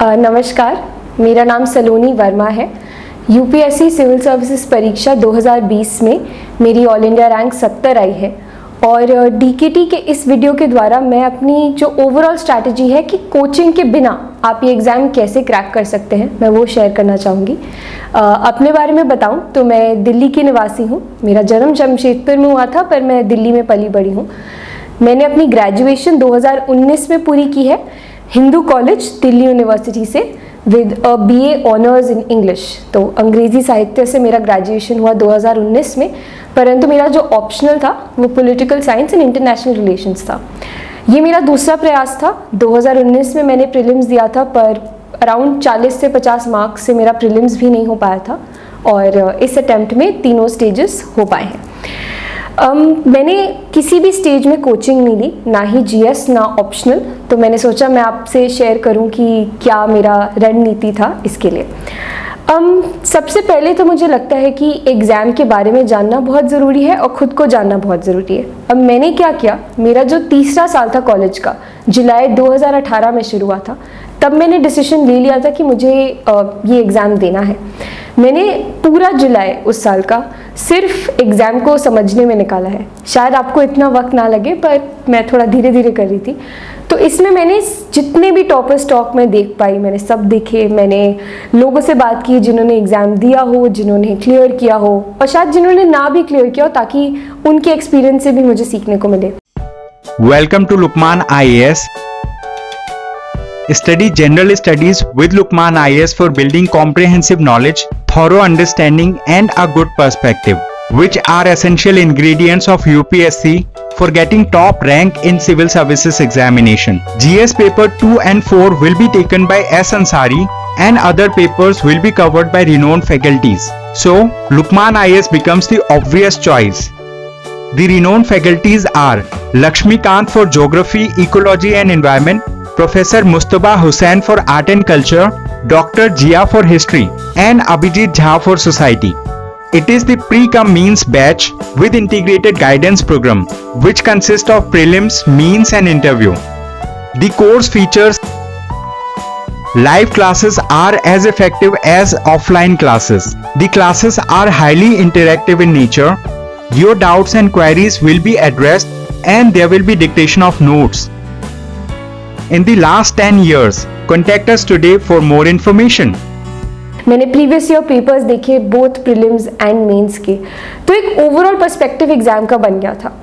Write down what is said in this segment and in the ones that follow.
नमस्कार, मेरा नाम सलोनी वर्मा है। यूपीएससी सिविल सर्विसेज परीक्षा 2020 में मेरी ऑल इंडिया रैंक 70 आई है और डीकेटी के इस वीडियो के द्वारा मैं अपनी जो ओवरऑल स्ट्रैटेजी है कि कोचिंग के बिना आप ये एग्ज़ाम कैसे क्रैक कर सकते हैं, मैं वो शेयर करना चाहूँगी। अपने बारे में बताऊँ तो मैं दिल्ली की निवासी हूँ। मेरा जन्म जमशेदपुर में हुआ था, पर मैं दिल्ली में पली बड़ी हूँ। मैंने अपनी ग्रेजुएशन 2019 में पूरी की है हिंदू कॉलेज दिल्ली यूनिवर्सिटी से with a BA honours in English. तो अंग्रेज़ी साहित्य से मेरा ग्रेजुएशन हुआ 2019 में, परंतु मेरा जो ऑप्शनल था वो political science and international relations था। ये मेरा दूसरा प्रयास था। 2019 में मैंने प्रीलिम्स दिया था, पर अराउंड 40 से 50 मार्क्स से मेरा प्रीलिम्स भी नहीं हो पाया था और इस अटेम्प्ट में तीनों स्टेजेस हो पाए हैं। मैंने किसी भी स्टेज में कोचिंग नहीं ली, ना ही जीएस ना ऑप्शनल, तो मैंने सोचा मैं आपसे शेयर करूं कि क्या मेरा रणनीति था इसके लिए। सबसे पहले तो मुझे लगता है कि एग्ज़ाम के बारे में जानना बहुत ज़रूरी है और ख़ुद को जानना बहुत ज़रूरी है। अब मैंने क्या किया, मेरा जो तीसरा साल था कॉलेज का, जुलाई 2018 में शुरू हुआ था, तब मैंने डिसीजन ले लिया था कि मुझे ये एग्ज़ाम देना है। मैंने पूरा जुलाई उस साल का सिर्फ एग्ज़ाम को समझने में निकाला है। शायद आपको इतना वक्त ना लगे, पर मैं थोड़ा धीरे धीरे कर रही थी। तो इसमें मैंने जितने भी टॉपर्स टॉक में देख पाई, मैंने सब देखे। मैंने लोगों से बात की जिन्होंने एग्ज़ाम दिया हो, जिन्होंने क्लियर किया हो और शायद जिन्होंने ना भी क्लियर किया हो, ताकि उनके एक्सपीरियंस से भी मुझे सीखने को मिले। Welcome to Luqman IAS. Study general studies with Lukman IAS for building comprehensive knowledge, thorough understanding and a good perspective, which are essential ingredients of UPSC for getting top rank in civil services examination. GS paper 2 and 4 will be taken by S. Ansari and other papers will be covered by renowned faculties. So, Lukman IAS becomes the obvious choice. The renowned faculties are Lakshmikant for Geography, Ecology and Environment, Professor Mustafa Hussain for Art and Culture, Dr. Jia for History, and Abhijit Jha for Society. It is the pre-cum-means batch with integrated guidance program, which consists of prelims, means and interview. The course features live classes are as effective as offline classes. The classes are highly interactive in nature. Your doubts and queries will be addressed and there will be dictation of notes. In the last 10 years, contact us today for more information. मैंने previous year papers देखे, both prelims and mains के, तो एक overall perspective exam का बन गया था।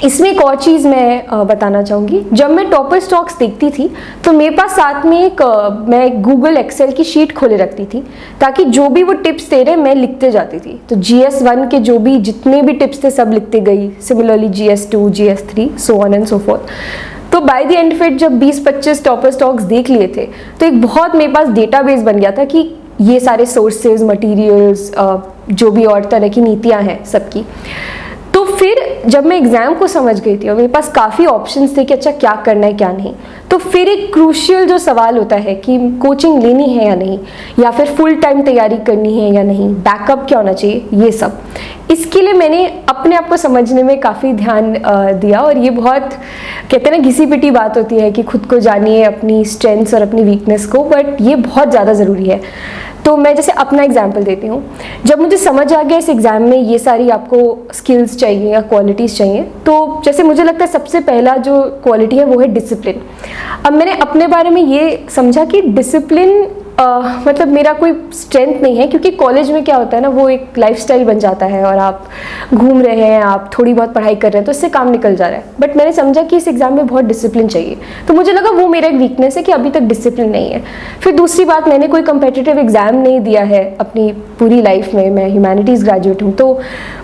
इसमें एक और चीज़ मैं बताना चाहूँगी। जब मैं टॉपर स्टॉक्स देखती थी तो मेरे पास साथ में मैं गूगल एक्सेल की शीट खोले रखती थी, ताकि जो भी वो टिप्स दे रहे मैं लिखते जाती थी। तो GS1 के जो भी जितने भी टिप्स थे सब लिखते गई, similarly GS2, GS3, so on and so fourth. तो बाय द एंड फिट जब 20-25 टॉपर स्टॉक्स देख लिए थे तो एक बहुत मेरे पास डेटाबेस बन गया था कि ये सारे सोर्सेज, मटेरियल्स, जो भी और तरह की नीतियाँ हैं सबकी। तो फिर जब मैं एग्ज़ाम को समझ गई थी और मेरे पास काफ़ी ऑप्शंस थे कि अच्छा क्या करना है क्या नहीं, तो फिर एक क्रूशियल जो सवाल होता है कि कोचिंग लेनी है या नहीं, या फिर फुल टाइम तैयारी करनी है या नहीं, बैकअप क्या होना चाहिए, ये सब। इसके लिए मैंने अपने आप को समझने में काफ़ी ध्यान दिया। और ये बहुत कहते हैं ना घिसी पिटी बात होती है कि खुद को जानिए, अपनी स्ट्रेंथ्स और अपनी वीकनेस को, बट ये बहुत ज़्यादा ज़रूरी है। तो मैं जैसे अपना एग्जाम्पल देती हूँ। जब मुझे समझ आ गया इस एग्ज़ाम में ये सारी आपको स्किल्स चाहिए या क्वालिटीज़ चाहिए, तो जैसे मुझे लगता है सबसे पहला जो क्वालिटी है वो है डिसिप्लिन। अब मैंने अपने बारे में ये समझा कि डिसिप्लिन मतलब मेरा कोई स्ट्रेंथ नहीं है, क्योंकि कॉलेज में क्या होता है ना, वो एक लाइफस्टाइल बन जाता है और आप घूम रहे हैं, आप थोड़ी बहुत पढ़ाई कर रहे हैं, तो इससे काम निकल जा रहा है। बट मैंने समझा कि इस एग्ज़ाम में बहुत डिसिप्लिन चाहिए, तो मुझे लगा वो मेरा एक वीकनेस है कि अभी तक डिसिप्लिन नहीं है। फिर दूसरी बात, मैंने कोई कंपेटिटिव एग्ज़ाम नहीं दिया है अपनी पूरी लाइफ में, मैं ह्यूमैनिटीज़ ग्रेजुएट हूँ, तो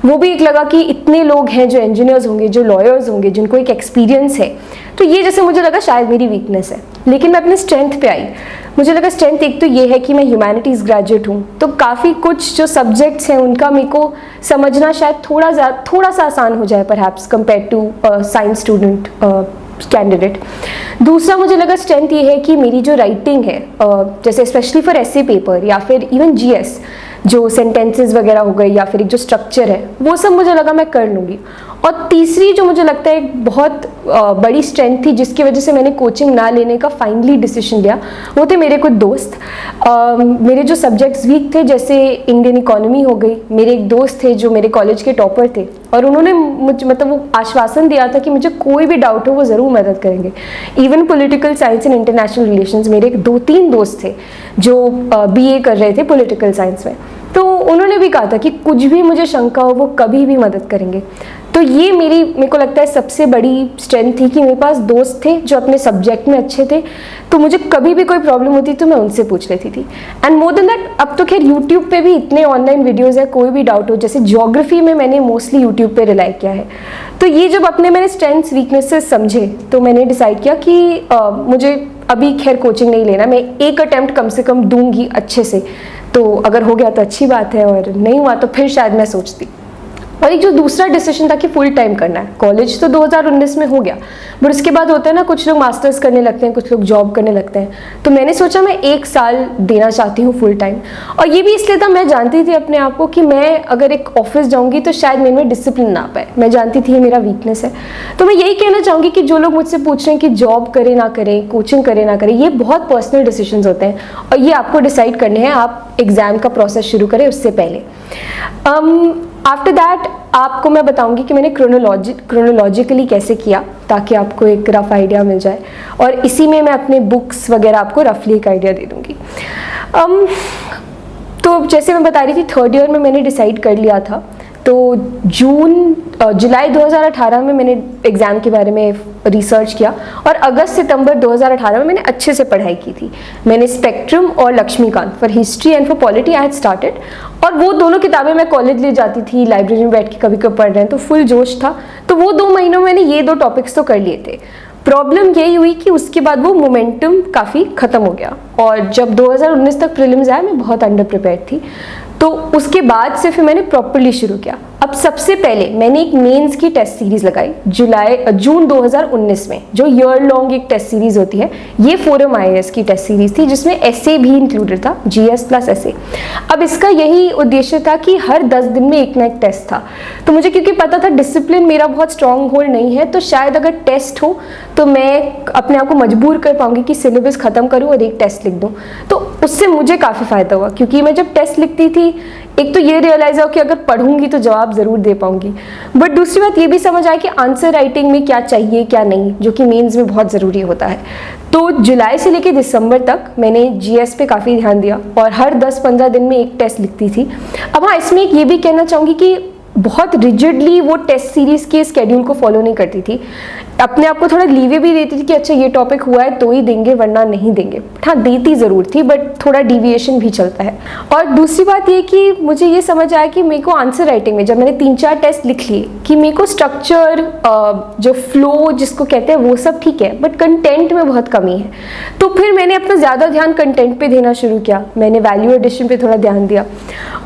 वो भी एक लगा कि इतने लोग हैं जो इंजीनियर्स होंगे, जो लॉयर्स होंगे, जिनको एक एक्सपीरियंस है, तो ये जैसे मुझे लगा शायद मेरी वीकनेस है। लेकिन मैं अपने स्ट्रेंथ पे आई। मुझे लगा स्ट्रेंथ एक तो ये है कि मैं ह्यूमैनिटीज़ ग्रेजुएट हूँ, तो काफ़ी कुछ जो सब्जेक्ट्स हैं उनका मेरे को समझना शायद थोड़ा सा आसान हो जाए perhaps compare to science student candidate. दूसरा मुझे लगा स्ट्रेंथ ये है कि मेरी जो राइटिंग है, जैसे स्पेशली फॉर एसए पेपर या फिर इवन जीएस, जो सेंटेंसेस वगैरह हो गए या फिर एक जो स्ट्रक्चर है, वो सब मुझे लगा मैं कर लूँगी। और तीसरी जो मुझे लगता है एक बहुत बड़ी स्ट्रेंथ थी जिसकी वजह से मैंने कोचिंग ना लेने का फाइनली डिसीजन लिया, वो थे मेरे कुछ दोस्त। मेरे जो सब्जेक्ट्स वीक थे जैसे इंडियन इकोनॉमी हो गई, मेरे एक दोस्त थे जो मेरे कॉलेज के टॉपर थे और उन्होंने मुझे मतलब वो आश्वासन दिया था कि मुझे कोई भी डाउट हो वो ज़रूर मदद करेंगे। Even political science and international relations, मेरे 2-3 दोस्त थे जो BA कर रहे थे पॉलिटिकल साइंस में, तो उन्होंने भी कहा था कि कुछ भी मुझे शंका हो वो कभी भी मदद करेंगे। तो ये मेरे को लगता है सबसे बड़ी स्ट्रेंथ थी कि मेरे पास दोस्त थे जो अपने सब्जेक्ट में अच्छे थे, तो मुझे कभी भी कोई प्रॉब्लम होती तो मैं उनसे पूछ लेती थी। एंड मोर देन दैट, अब तो खैर यूट्यूब पे भी इतने ऑनलाइन वीडियोज़ है, कोई भी डाउट हो, जैसे ज्योग्राफी में मैंने मोस्टली यूट्यूब पे रिलाई किया है। तो ये जब अपने मैंने स्ट्रेंथ्स वीकनेसेस समझे तो मैंने डिसाइड किया कि मुझे अभी खैर कोचिंग नहीं लेना, मैं एक अटेम्प्ट कम से कम दूंगी अच्छे से, तो अगर हो गया तो अच्छी बात है और नहीं हुआ तो फिर शायद मैं सोचती। और एक जो दूसरा डिसीजन था कि फुल टाइम करना है, कॉलेज तो 2019 में हो गया, बट उसके बाद होता है ना कुछ लोग मास्टर्स करने लगते हैं, कुछ लोग जॉब करने लगते हैं, तो मैंने सोचा मैं 1 साल देना चाहती हूँ फुल टाइम। और ये भी इसलिए था, मैं जानती थी अपने आप को कि मैं अगर एक ऑफिस जाऊँगी तो शायद मेरे में डिसिप्लिन ना पाए, मैं जानती थी ये मेरा वीकनेस है। तो मैं यही कहना चाहूँगी कि जो लोग मुझसे पूछ रहे हैं कि जॉब करें ना करें, कोचिंग करें ना करें, ये बहुत पर्सनल डिसीजंस होते हैं और ये आपको डिसाइड करने हैं, आप एग्ज़ाम का प्रोसेस शुरू करें उससे पहले। आफ्टर दैट आपको मैं बताऊंगी कि मैंने क्रोनोलॉजिकली कैसे किया, ताकि आपको एक रफ आइडिया मिल जाए, और इसी में मैं अपने बुक्स वगैरह आपको रफली एक आइडिया दे दूंगी। तो जैसे मैं बता रही थी, 3rd ईयर में मैंने डिसाइड कर लिया था, तो जुलाई 2018 में मैंने एग्ज़ाम के बारे में रिसर्च किया और अगस्त सितंबर 2018 में मैंने अच्छे से पढ़ाई की थी। मैंने स्पेक्ट्रम और Laxmikant for history and for polity I had started, और वो दोनों किताबें मैं कॉलेज ले जाती थी, लाइब्रेरी में बैठ के कभी कभी पढ़ रहे हैं, तो फुल जोश था। तो वो 2 महीनों में मैंने ये 2 टॉपिक्स तो कर लिए थे। प्रॉब्लम यही हुई कि उसके बाद वो मोमेंटम काफ़ी ख़त्म हो गया, और जब 2019 तक प्रीलिम्स आया मैं बहुत अंडर प्रिपेयर्ड थी, तो उसके बाद से फिर मैंने प्रॉपर्ली शुरू किया। अब सबसे पहले मैंने एक मेंस की टेस्ट सीरीज लगाई जून 2019 में, जो ईयर लॉन्ग एक टेस्ट सीरीज होती है। ये फोरम IAS की टेस्ट सीरीज थी जिसमें एसे भी इंक्लूडेड था, GS प्लस एसे। अब इसका यही उद्देश्य था कि हर 10 दिन में एक ना एक टेस्ट था। तो मुझे क्योंकि पता था डिसिप्लिन मेरा बहुत स्ट्रॉन्ग होल्ड नहीं है, तो शायद अगर टेस्ट हो तो मैं अपने आप को मजबूर कर पाऊंगी कि सिलेबस खत्म करूं और एक टेस्ट लिख दूं। तो उससे मुझे काफ़ी फ़ायदा हुआ, क्योंकि मैं जब टेस्ट लिखती थी एक तो ये रियलाइज हो कि अगर पढ़ूंगी तो जवाब ज़रूर दे पाऊंगी, बट दूसरी बात ये भी समझ आए कि आंसर राइटिंग में क्या चाहिए क्या नहीं, जो कि मेंस में बहुत ज़रूरी होता है। तो जुलाई से लेकर दिसंबर तक मैंने GS पे काफ़ी ध्यान दिया और हर 10-15 दिन में एक टेस्ट लिखती थी। अब हाँ, इसमें एक ये भी कहना चाहूँगी कि बहुत रिजिडली वो टेस्ट सीरीज़ के स्केड्यूल को फॉलो नहीं करती थी, अपने आप को थोड़ा लीवे भी देती थी कि अच्छा ये टॉपिक हुआ है तो ही देंगे वरना नहीं देंगे। हाँ, देती ज़रूर थी, बट थोड़ा डिविएशन भी चलता है। और दूसरी बात ये कि मुझे ये समझ आया कि मेरे को आंसर राइटिंग में जब मैंने 3-4 टेस्ट लिख लिए कि मेरे को स्ट्रक्चर, जो फ्लो जिसको कहते हैं वो सब ठीक है, बट कंटेंट में बहुत कमी है। तो फिर मैंने अपना ज़्यादा ध्यान कंटेंट पे देना शुरू किया, मैंने वैल्यू एडिशन पे थोड़ा ध्यान दिया,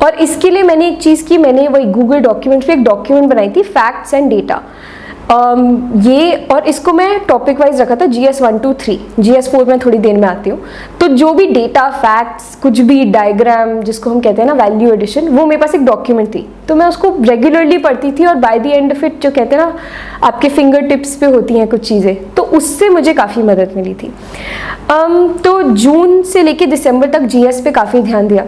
और इसके लिए मैंने एक चीज़ की, मैंने वही गूगल डॉक्यूमेंट पे एक डॉक्यूमेंट बनाई थी, फैक्ट्स एंड डेटा। ये और इसको मैं टॉपिक वाइज रखा था, GS 1, 2, 3, GS 4 में थोड़ी देर में आती हूँ। तो जो भी डेटा, फैक्ट्स, कुछ भी डायग्राम जिसको हम कहते हैं ना वैल्यू एडिशन, वो मेरे पास एक डॉक्यूमेंट थी, तो मैं उसको रेगुलरली पढ़ती थी, और बाय द एंड फिर जो कहते हैं ना आपके फिंगर टिप्स पे होती हैं कुछ चीज़ें, तो उससे मुझे काफ़ी मदद मिली थी। तो जून से लेके दिसंबर तक GS पे काफ़ी ध्यान दिया।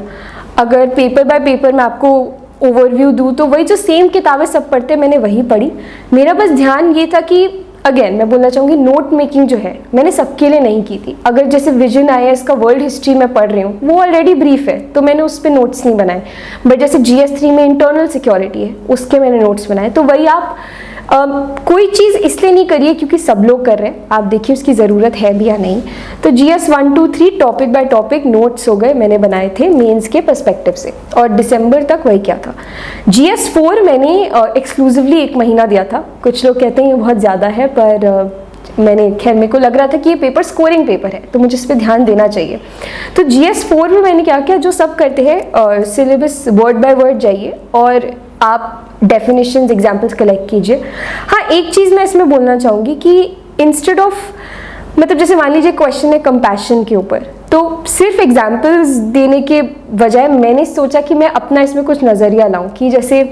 अगर पेपर बाय पेपर मैं आपको ओवरव्यू दूँ तो वही जो सेम किताबें सब पढ़ते मैंने वही पढ़ी। मेरा बस ध्यान ये था कि अगेन मैं बोलना चाहूँगी, नोट मेकिंग जो है मैंने सबके लिए नहीं की थी। अगर जैसे विजन IAS का वर्ल्ड हिस्ट्री में पढ़ रही हूँ, वो ऑलरेडी ब्रीफ है तो मैंने उस पर नोट्स नहीं बनाए, बट जैसे GS 3 में इंटरनल सिक्योरिटी है उसके मैंने नोट्स बनाए। तो वही आप कोई चीज़ इसलिए नहीं करिए क्योंकि सब लोग कर रहे हैं, आप देखिए उसकी ज़रूरत है भी या नहीं। तो GS 1, 2, 3 topic by topic notes हो गए, मैंने बनाए थे मेंस के पर्सपेक्टिव से, और दिसंबर तक वही क्या था। GS 4 मैंने एक्सक्लूसिवली 1 महीना दिया था। कुछ लोग कहते हैं ये बहुत ज़्यादा है, पर मैंने खैर मेरे को लग रहा था कि ये पेपर स्कोरिंग पेपर है तो मुझे इस पर ध्यान देना चाहिए। तो GS 4 में मैंने क्या किया, जो सब करते हैं, सिलेबस वर्ड बाय वर्ड जाइए और आप डेफिनेशंस, एग्जाम्पल्स कलेक्ट कीजिए। हाँ, एक चीज़ मैं इसमें बोलना चाहूँगी कि इंस्टेड ऑफ, मतलब जैसे मान लीजिए क्वेश्चन है कंपैशन के ऊपर, तो सिर्फ एग्जाम्पल्स देने के बजाय मैंने सोचा कि मैं अपना इसमें कुछ नज़रिया लाऊं कि जैसे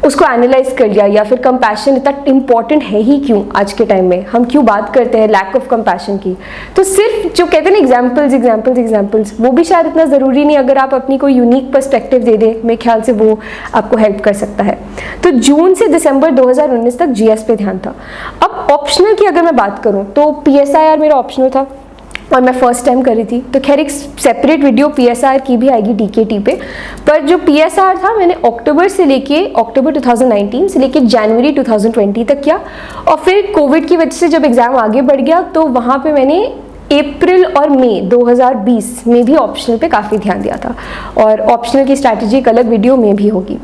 उसको एनालाइज कर लिया, या फिर कंपैशन इतना इम्पॉर्टेंट है ही क्यों आज के टाइम में, हम क्यों बात करते हैं लैक ऑफ कंपैशन की। तो सिर्फ जो कहते हैं ना एग्जाम्पल्स वो भी शायद इतना ज़रूरी नहीं, अगर आप अपनी कोई यूनिक पर्सपेक्टिव दे दें मेरे ख्याल से वो आपको हेल्प कर सकता है। तो जून से दिसंबर 2019 तक जीएस पे ध्यान था। अब ऑप्शनल की अगर मैं बात करूँ तो PSIR मेरा ऑप्शनल था और मैं फर्स्ट टाइम कर रही थी, तो खैर एक सेपरेट वीडियो PSIR की भी आएगी DKT पे। पर जो PSIR था मैंने अक्टूबर 2019 से लेके जनवरी 2020 तक किया, और फिर कोविड की वजह से जब एग्ज़ाम आगे बढ़ गया तो वहाँ पे मैंने अप्रैल और मई 2020 में भी ऑप्शनल पे काफ़ी ध्यान दिया था, और ऑप्शनल की स्ट्रैटेजी एक अलग वीडियो में भी होगी।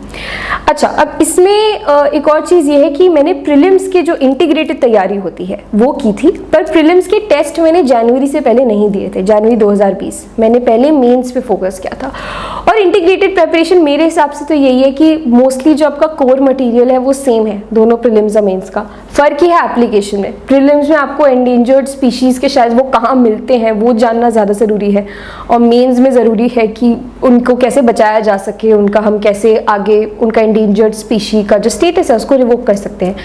अच्छा, अब इसमें एक और चीज़ ये है कि मैंने प्रीलिम्स की जो इंटीग्रेटेड तैयारी होती है वो की थी, पर प्रीलिम्स के टेस्ट मैंने जनवरी से पहले नहीं दिए थे। जनवरी 2020 मैंने पहले मेंस पे फोकस किया था। और इंटीग्रेटेड प्रिपरेशन मेरे हिसाब से तो यही है कि मोस्टली जो आपका कोर मटेरियल है वो सेम है दोनों प्रीलिम्स और मेंस का, फ़र्क ही है एप्लीकेशन में। प्रीलिम्स में आपको एंडेंजर्ड स्पीशीज़ के शायद वो कहाँ मिलते हैं वो जानना ज़्यादा ज़रूरी है, और मेंस में ज़रूरी है कि उनको कैसे बचाया जा सके, उनका हम कैसे आगे उनका एंडेंजर्ड स्पीशी का जो स्टेटस है उसको रिवोक कर सकते हैं।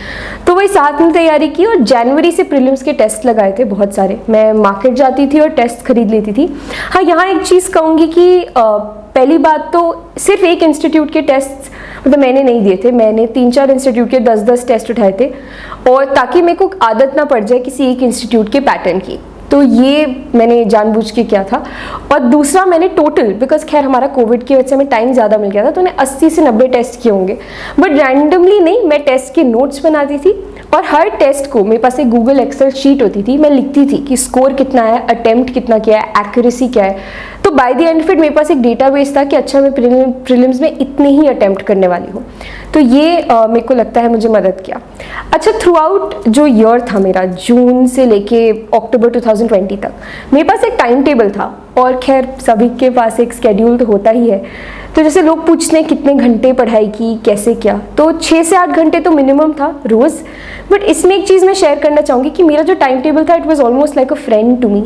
तो वही साथ में तैयारी की, और जनवरी से प्रीलिम्स के टेस्ट लगाए थे बहुत सारे। मैं मार्केट जाती थी और टेस्ट खरीद लेती थी। हाँ, यहाँ एक चीज़ कहूँगी कि पहली बात तो सिर्फ एक इंस्टीट्यूट के टेस्ट मतलब मैंने नहीं दिए थे, मैंने 3-4 इंस्टीट्यूट के 10-10 टेस्ट उठाए थे, और ताकि मेरे को आदत ना पड़ जाए किसी एक इंस्टीट्यूट के पैटर्न की। तो ये मैंने जानबूझ के किया था। और दूसरा मैंने टोटल, बिकॉज खैर हमारा कोविड की वजह से हमें टाइम ज़्यादा मिल गया था, तो मैंने 80 से 90 टेस्ट किए होंगे, बट रैंडमली नहीं, मैं टेस्ट के नोट्स बनाती थी, और हर टेस्ट को मेरे पास एक गूगल एक्सेल शीट होती थी, मैं लिखती थी कि स्कोर कितना है, अटेम्प्ट कितना किया है, एक्यूरेसी क्या है। तो बाय द एंड फिर मेरे पास एक डेटाबेस था कि अच्छा मैं प्रीलिम्स में इतने ही अटेम्प्ट करने वाली हूँ। तो ये मेरे को लगता है मुझे मदद किया। अच्छा, थ्रू आउट जो ईयर था मेरा, जून से लेके अक्टूबर 2020 तक, मेरे पास एक टाइम टेबल था, और खैर सभी के पास एक स्केड्यूल तो होता ही है। तो जैसे लोग पूछते हैं कितने घंटे पढ़ाई की, कैसे क्या, तो 6 से 8 घंटे तो मिनिमम था रोज़। बट इसमें एक चीज़ मैं शेयर करना चाहूँगी कि मेरा जो टाइम टेबल था it was almost like a friend to me.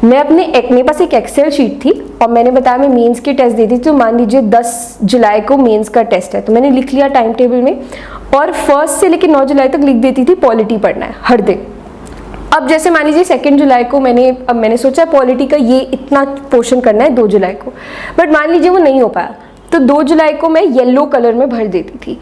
मेरे पास एक एक्सेल शीट थी, और मैंने बताया मैं मेंस के टेस्ट देती थी, तो मान लीजिए 10 जुलाई को मेंस का टेस्ट है, तो मैंने लिख लिया टाइम टेबल में, और 1 से लेकर 9 जुलाई तक लिख देती थी पॉलिटी पढ़ना है हर दिन। अब जैसे मान लीजिए 2 जुलाई को मैंने सोचा पॉलिटी का ये इतना पोर्शन करना है 2 जुलाई को, बट मान लीजिए वो नहीं हो पाया, तो 2 जुलाई को मैं येलो कलर में भर देती थी,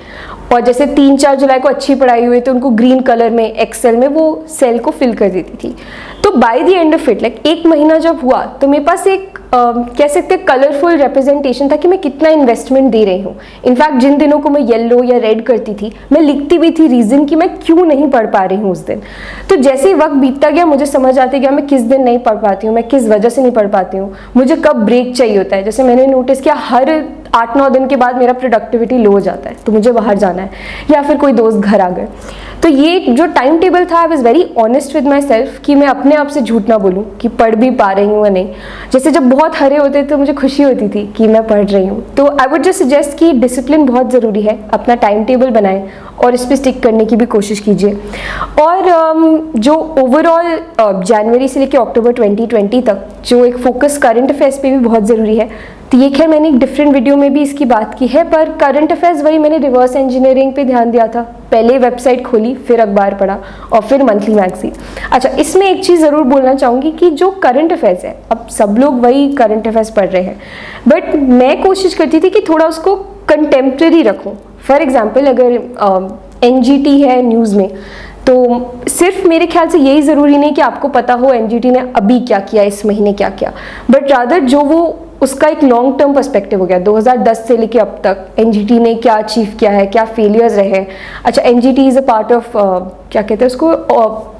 और जैसे 3-4 जुलाई को अच्छी पढ़ाई हुई तो उनको ग्रीन कलर में एक्सेल में वो सेल को फिल कर देती थी। तो by the end of it, like 1 महीना जब हुआ, तो मेरे पास एक कह सकते हैं कलरफुल रिप्रेजेंटेशन था कि मैं कितना इन्वेस्टमेंट दे रही हूँ। इनफैक्ट जिन दिनों को मैं येलो या रेड करती थी, मैं लिखती भी थी रीज़न कि मैं क्यों नहीं पढ़ पा रही हूँ उस दिन। तो जैसे ही वक्त बीतता गया मुझे समझ आते गया मैं किस दिन नहीं पढ़ पाती हूँ, मैं किस वजह से नहीं पढ़ पाती हूँ, मुझे कब ब्रेक चाहिए होता है। जैसे मैंने नोटिस किया हर 8-9 दिन के बाद मेरा प्रोडक्टिविटी लो हो जाता है, तो मुझे बाहर जाना है, या फिर कोई दोस्त घर आ गए। तो ये जो टाइम टेबल था, I was very honest with my self कि मैं अपने आप से झूठ ना बोलूँ कि पढ़ भी पा रही हूँ या नहीं। जैसे जब बहुत हरे होते तो मुझे खुशी होती थी कि मैं पढ़ रही हूँ। तो आई वुड जस्ट सजेस्ट कि डिसिप्लिन बहुत ज़रूरी है, अपना टाइम टेबल बनाएं और इस पर स्टिक करने की भी कोशिश कीजिए। और जो ओवरऑल जनवरी से लेकर अक्टूबर 2020 तक जो एक फोकस करंट अफेयर्स पे भी बहुत ज़रूरी है, तो ये खैर मैंने एक डिफरेंट वीडियो में भी इसकी बात की है, पर करंट अफेयर्स वही मैंने रिवर्स इंजीनियरिंग पे ध्यान दिया था। पहले वेबसाइट खोली, फिर अखबार पढ़ा, और फिर मंथली मैगजीन। अच्छा, इसमें एक चीज़ ज़रूर बोलना चाहूँगी कि जो करंट अफेयर्स है, अब सब लोग वही करंट अफेयर्स पढ़ रहे हैं, बट मैं कोशिश करती थी कि थोड़ा उसको कंटेम्प्रेरी रखूँ। फॉर एग्जाम्पल, अगर NGT है न्यूज़ में, तो सिर्फ मेरे ख्याल से यही ज़रूरी नहीं कि आपको पता हो NGT ने अभी क्या किया, इस महीने क्या किया, बट रादर जो वो उसका एक लॉन्ग टर्म पर्सपेक्टिव हो गया, 2010 से लेके अब तक NGT ने क्या अचीव किया है, क्या फेलियर्स रहे हैं। अच्छा, NGT is a part of क्या कहते हैं उसको,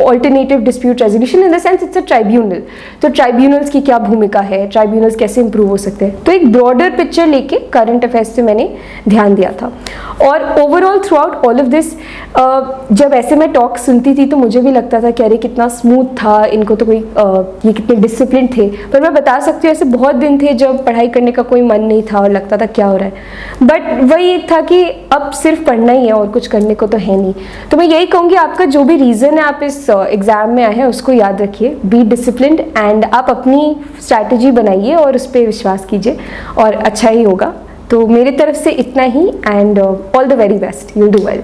alternative dispute resolution, in the sense it's a tribunal. तो ट्राइब्यूनल्स की क्या भूमिका है, ट्राइब्यूनल्स कैसे इंप्रूव हो सकते हैं, तो एक ब्रॉडर पिक्चर लेके करंट अफेयर्स से मैंने ध्यान दिया था। और overall through out all of this, जब ऐसे मैं टॉक सुनती थी तो मुझे भी लगता था कि अरे कितना स्मूथ था, इनको तो कोई ये कितने डिसिप्लिन थे। पर मैं बता सकती हूँ ऐसे बहुत दिन थे जब जब पढ़ाई करने का कोई मन नहीं था और लगता था क्या हो रहा है, बट वही था कि अब सिर्फ पढ़ना ही है और कुछ करने को तो है नहीं। तो मैं यही कहूँगी आपका जो भी रीज़न है आप इस एग्ज़ाम में आए हैं उसको याद रखिए, बी डिसिप्लिन्ड एंड आप अपनी स्ट्रैटेजी बनाइए और उस पर विश्वास कीजिए और अच्छा ही होगा। तो मेरी तरफ से इतना ही and all the very best, you'll do well.